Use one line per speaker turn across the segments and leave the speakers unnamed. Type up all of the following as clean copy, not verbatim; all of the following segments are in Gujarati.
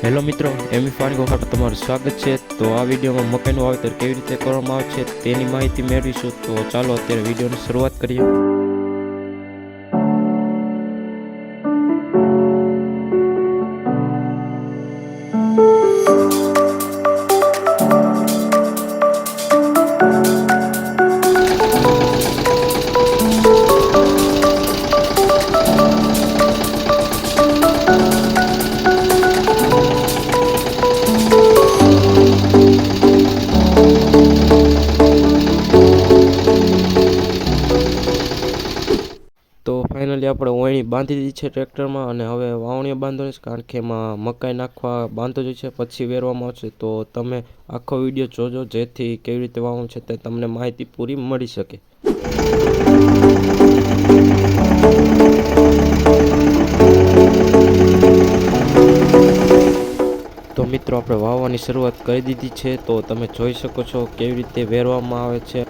હેલો મિત્રો, એમી ફાર્મિંગ પર તમારું સ્વાગત છે। તો આ વિડીયોમાં મકાઈનું વાવેતર કેવી રીતે કરવામાં આવે છે તેની માહિતી મેળવીશું। તો ચાલો અત્યારે વિડીયોની શરૂઆત કરીએ। તો ફાઇનલી આપણે ઓયણી બાંધી દીધી છે ટ્રેક્ટરમાં અને હવે વાવણીઓ બાંધવાની છે, કારણ કે એમાં મકાઈ નાખવા બાંધો જ છે, પછી વેરવામાં આવશે। તો તમે આખો વિડીયો જોજો, જેથી કેવી રીતે વાવવાનું છે તે તમને માહિતી પૂરી મળી શકે। તો મિત્રો આપણે વાવવાની શરૂઆત કરી દીધી છે। તો તમે જોઈ શકો છો કેવી રીતે વેરવામાં આવે છે।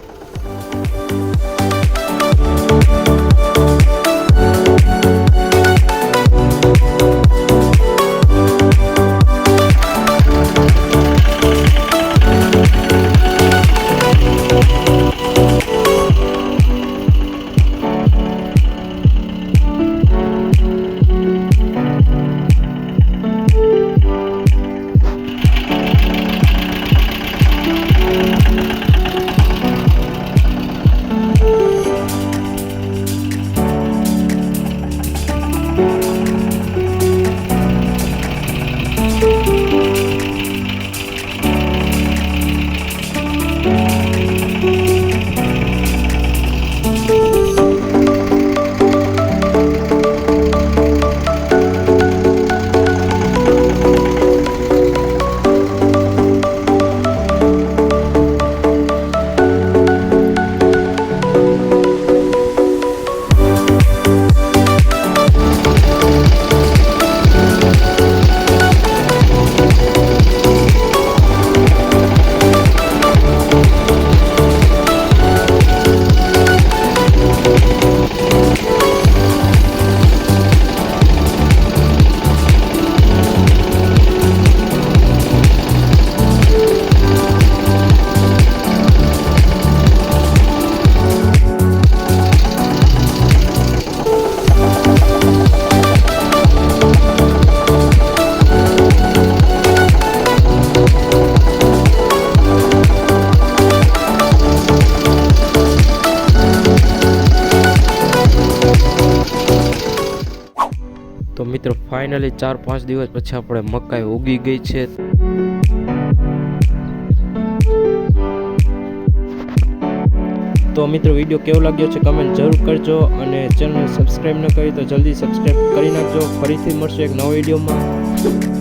તો મિત્રો ફાઇનલી 4-5 દિવસ પછી આપણે મકાઈ ઉગી ગઈ છે। તો મિત્રો વિડીયો કેવો લાગ્યો છે કમેન્ટ જરૂર કરજો, અને ચેનલને સબસ્ક્રાઈબ ન કરી તો જલ્દી સબસ્ક્રાઈબ કરી નાખજો। ફરીથી મળશે એક નવા વિડીયોમાં।